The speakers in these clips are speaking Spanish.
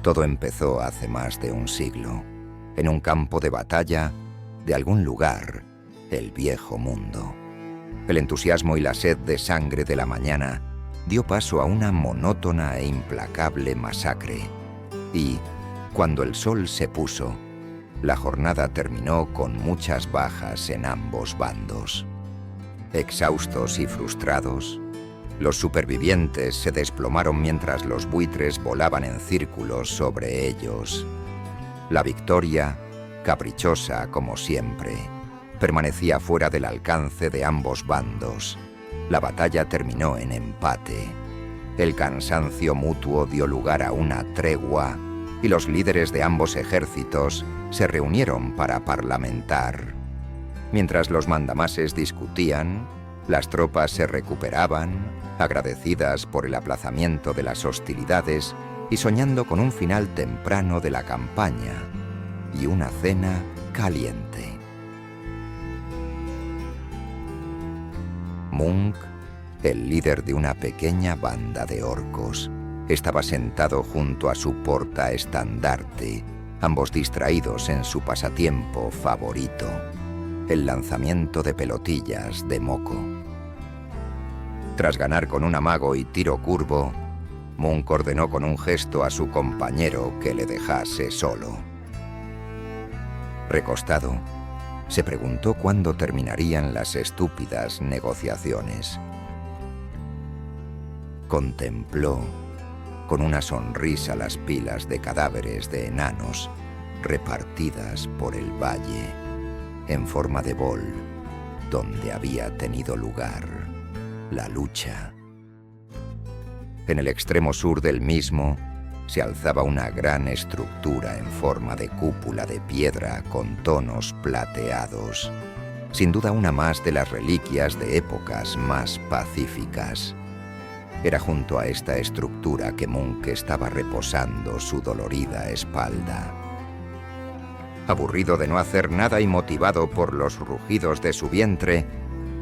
Todo empezó hace más de un siglo, en un campo de batalla de algún lugar, el viejo mundo. El entusiasmo y la sed de sangre de la mañana dio paso a una monótona e implacable masacre. Y, cuando el sol se puso, la jornada terminó con muchas bajas en ambos bandos. Exhaustos y frustrados, los supervivientes se desplomaron mientras los buitres volaban en círculos sobre ellos. La victoria, caprichosa como siempre, permanecía fuera del alcance de ambos bandos. La batalla terminó en empate. El cansancio mutuo dio lugar a una tregua y los líderes de ambos ejércitos se reunieron para parlamentar. Mientras los mandamases discutían, las tropas se recuperaban, agradecidas por el aplazamiento de las hostilidades y soñando con un final temprano de la campaña y una cena caliente. Munk, el líder de una pequeña banda de orcos, estaba sentado junto a su portaestandarte, ambos distraídos en su pasatiempo favorito, el lanzamiento de pelotillas de moco. Tras ganar con un amago y tiro curvo, Munk ordenó con un gesto a su compañero que le dejase solo. Recostado, se preguntó cuándo terminarían las estúpidas negociaciones. Contempló con una sonrisa las pilas de cadáveres de enanos repartidas por el valle en forma de bol donde había tenido lugar la lucha. En el extremo sur del mismo se alzaba una gran estructura en forma de cúpula de piedra con tonos plateados, sin duda una más de las reliquias de épocas más pacíficas. Era junto a esta estructura que Munk estaba reposando su dolorida espalda. Aburrido de no hacer nada y motivado por los rugidos de su vientre,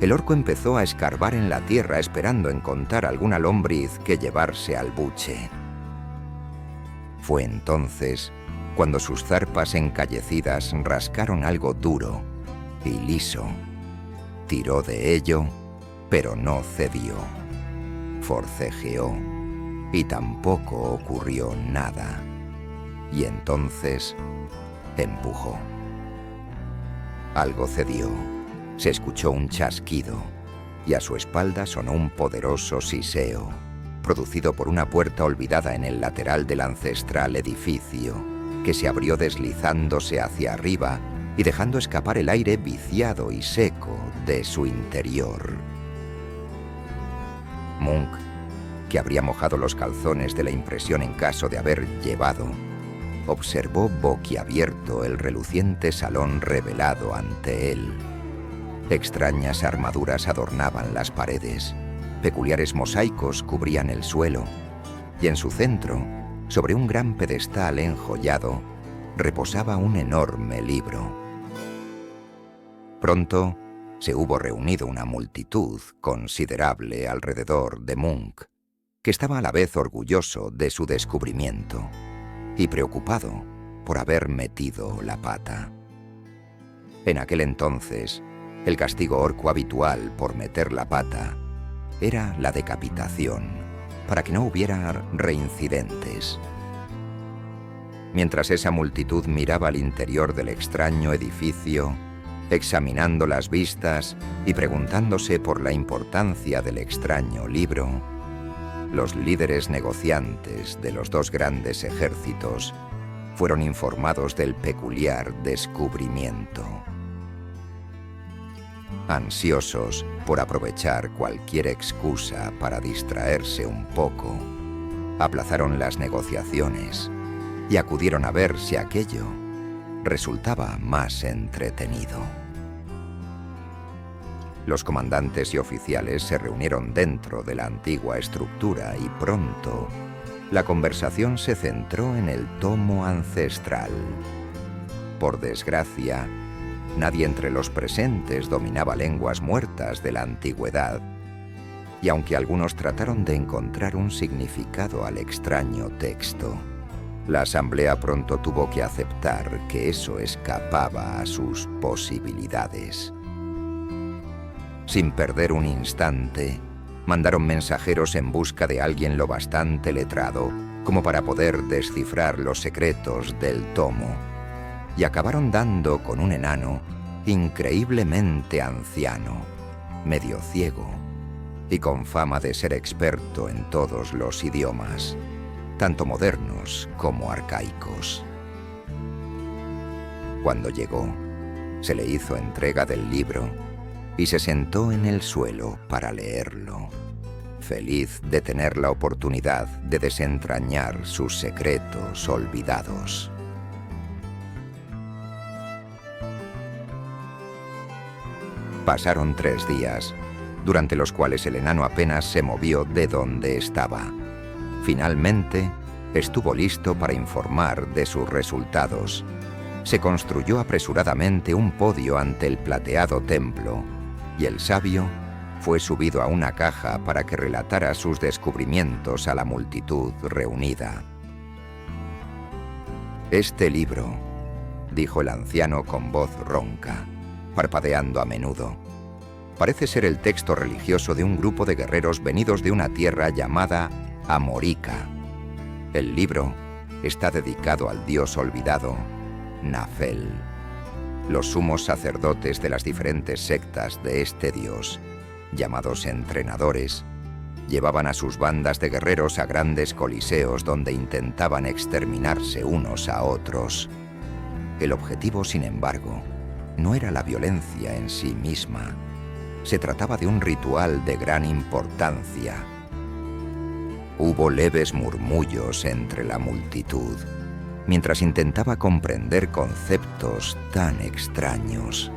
el orco empezó a escarbar en la tierra esperando encontrar alguna lombriz que llevarse al buche. Fue entonces cuando sus zarpas encallecidas rascaron algo duro y liso. Tiró de ello, pero no cedió. Forcejeó y tampoco ocurrió nada. Y entonces empujó. Algo cedió. Se escuchó un chasquido y a su espalda sonó un poderoso siseo, producido por una puerta olvidada en el lateral del ancestral edificio, que se abrió deslizándose hacia arriba y dejando escapar el aire viciado y seco de su interior. Munk, que habría mojado los calzones de la impresión en caso de haber llevado, observó boquiabierto el reluciente salón revelado ante él. Extrañas armaduras adornaban las paredes, peculiares mosaicos cubrían el suelo, y en su centro, sobre un gran pedestal enjollado, reposaba un enorme libro. Pronto se hubo reunido una multitud considerable alrededor de Munk, que estaba a la vez orgulloso de su descubrimiento y preocupado por haber metido la pata. En aquel entonces, el castigo orco habitual por meter la pata era la decapitación, para que no hubiera reincidentes. Mientras esa multitud miraba al interior del extraño edificio, examinando las vistas y preguntándose por la importancia del extraño libro, los líderes negociantes de los dos grandes ejércitos fueron informados del peculiar descubrimiento. Ansiosos por aprovechar cualquier excusa para distraerse un poco, aplazaron las negociaciones y acudieron a ver si aquello resultaba más entretenido. Los comandantes y oficiales se reunieron dentro de la antigua estructura y pronto la conversación se centró en el tomo ancestral. Por desgracia, nadie entre los presentes dominaba lenguas muertas de la antigüedad, y aunque algunos trataron de encontrar un significado al extraño texto, La asamblea pronto tuvo que aceptar que eso escapaba a sus posibilidades. Sin perder un instante, mandaron mensajeros en busca de alguien lo bastante letrado como para poder descifrar los secretos del tomo, y acabaron dando con un enano increíblemente anciano, medio ciego, y con fama de ser experto en todos los idiomas, tanto modernos como arcaicos. Cuando llegó, se le hizo entrega del libro y se sentó en el suelo para leerlo, feliz de tener la oportunidad de desentrañar sus secretos olvidados. Pasaron 3 días, durante los cuales el enano apenas se movió de donde estaba. Finalmente, estuvo listo para informar de sus resultados. Se construyó apresuradamente un podio ante el plateado templo, y el sabio fue subido a una caja para que relatara sus descubrimientos a la multitud reunida. «Este libro», dijo el anciano con voz ronca, parpadeando a menudo, «parece ser el texto religioso de un grupo de guerreros venidos de una tierra llamada Amorica. El libro está dedicado al dios olvidado, Nafel. Los sumos sacerdotes de las diferentes sectas de este dios, llamados entrenadores, llevaban a sus bandas de guerreros a grandes coliseos donde intentaban exterminarse unos a otros. El objetivo, sin embargo, no era la violencia en sí misma. Se trataba de un ritual de gran importancia. Hubo leves murmullos entre la multitud, mientras intentaba comprender conceptos tan extraños.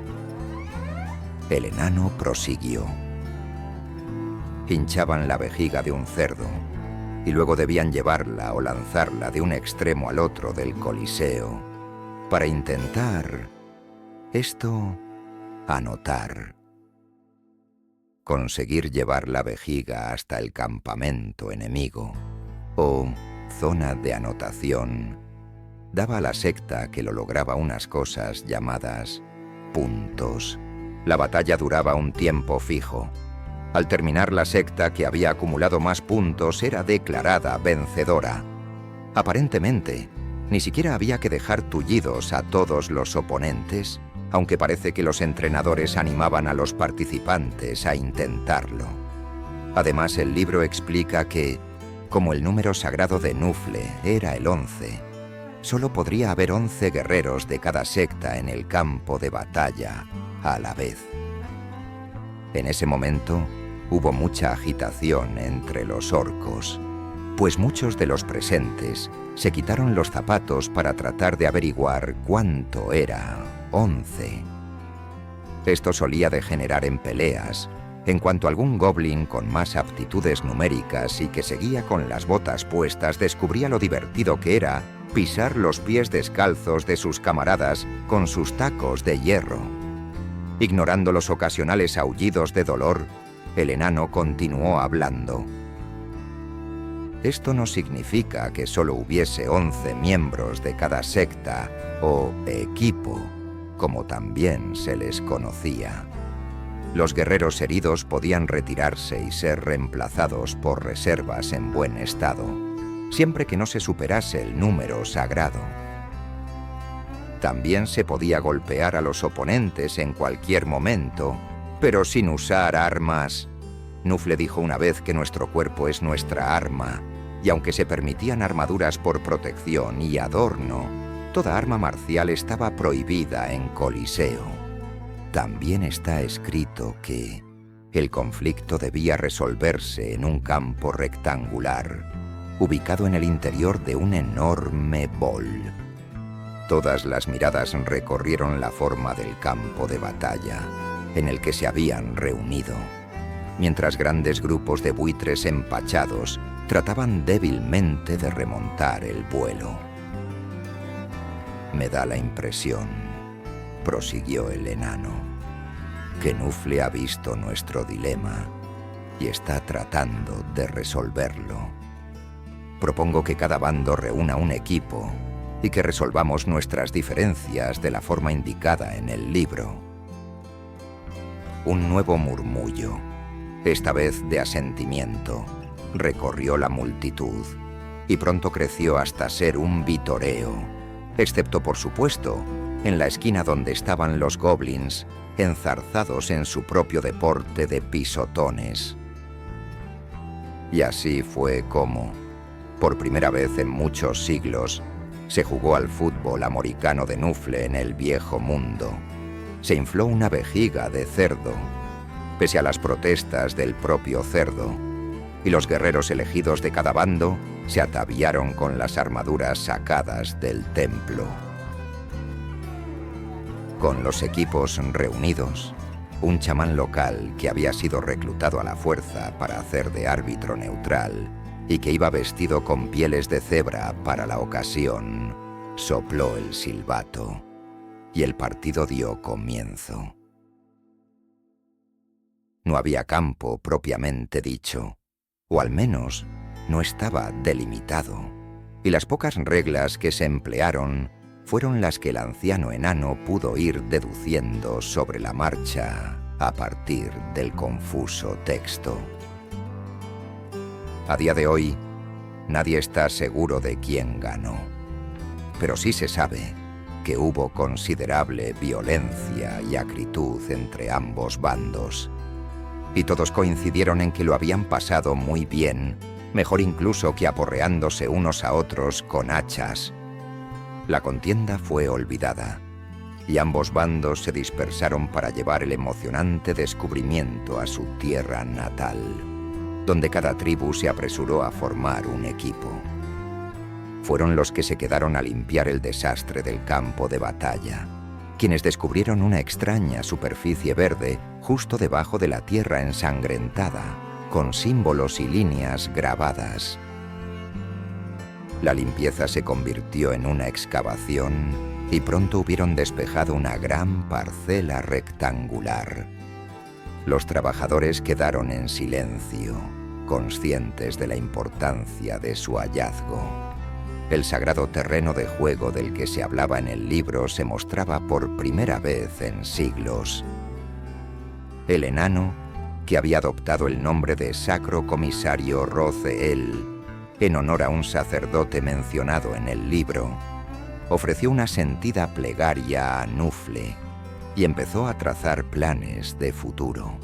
El enano prosiguió. Hinchaban la vejiga de un cerdo, y luego debían llevarla o lanzarla de un extremo al otro del coliseo, para intentar, anotar. Conseguir llevar la vejiga hasta el campamento enemigo, o zona de anotación, daba a la secta que lo lograba unas cosas llamadas puntos. La batalla duraba un tiempo fijo. Al terminar, la secta que había acumulado más puntos era declarada vencedora. Aparentemente, ni siquiera había que dejar tullidos a todos los oponentes, aunque parece que los entrenadores animaban a los participantes a intentarlo. Además, el libro explica que, como el número sagrado de Nufle era el 11, solo podría haber 11 guerreros de cada secta en el campo de batalla a la vez. En ese momento, hubo mucha agitación entre los orcos, pues muchos de los presentes se quitaron los zapatos para tratar de averiguar cuánto era 11. Esto solía degenerar en peleas, en cuanto algún goblin con más aptitudes numéricas y que seguía con las botas puestas descubría lo divertido que era pisar los pies descalzos de sus camaradas con sus tacos de hierro. Ignorando los ocasionales aullidos de dolor, el enano continuó hablando. Esto no significa que solo hubiese 11 miembros de cada secta o equipo, como también se les conocía. Los guerreros heridos podían retirarse y ser reemplazados por reservas en buen estado, siempre que no se superase el número sagrado. También se podía golpear a los oponentes en cualquier momento, pero sin usar armas. Nufle dijo una vez que nuestro cuerpo es nuestra arma, y aunque se permitían armaduras por protección y adorno, toda arma marcial estaba prohibida en Coliseo. También está escrito que el conflicto debía resolverse en un campo rectangular, ubicado en el interior de un enorme bol. Todas las miradas recorrieron la forma del campo de batalla en el que se habían reunido, mientras grandes grupos de buitres empachados trataban débilmente de remontar el vuelo. Me da la impresión, prosiguió el enano, que Nufle ha visto nuestro dilema y está tratando de resolverlo. propongo que cada bando reúna un equipo y que resolvamos nuestras diferencias de la forma indicada en el libro. Un nuevo murmullo, esta vez de asentimiento, recorrió la multitud y pronto creció hasta ser un vitoreo, excepto por supuesto en la esquina donde estaban los goblins enzarzados en su propio deporte de pisotones. Y así fue como, por primera vez en muchos siglos, se jugó al fútbol americano de Nufle en el viejo mundo. Se infló una vejiga de cerdo, pese a las protestas del propio cerdo, y los guerreros elegidos de cada bando se ataviaron con las armaduras sacadas del templo. Con los equipos reunidos, un chamán local que había sido reclutado a la fuerza para hacer de árbitro neutral y que iba vestido con pieles de cebra para la ocasión, sopló el silbato y el partido dio comienzo. No había campo propiamente dicho, o al menos no estaba delimitado, y las pocas reglas que se emplearon fueron las que el anciano enano pudo ir deduciendo sobre la marcha a partir del confuso texto. A día de hoy, nadie está seguro de quién ganó, pero sí se sabe que hubo considerable violencia y acritud entre ambos bandos, y todos coincidieron en que lo habían pasado muy bien, mejor incluso que aporreándose unos a otros con hachas. La contienda fue olvidada, y ambos bandos se dispersaron para llevar el emocionante descubrimiento a su tierra natal, donde cada tribu se apresuró a formar un equipo. Fueron los que se quedaron a limpiar el desastre del campo de batalla, quienes descubrieron una extraña superficie verde justo debajo de la tierra ensangrentada, con símbolos y líneas grabadas. La limpieza se convirtió en una excavación y pronto hubieron despejado una gran parcela rectangular. Los trabajadores quedaron en silencio, conscientes de la importancia de su hallazgo. El sagrado terreno de juego del que se hablaba en el libro se mostraba por primera vez en siglos. El enano, que había adoptado el nombre de Sacro Comisario Rotheel, en honor a un sacerdote mencionado en el libro, ofreció una sentida plegaria a Nufle y empezó a trazar planes de futuro.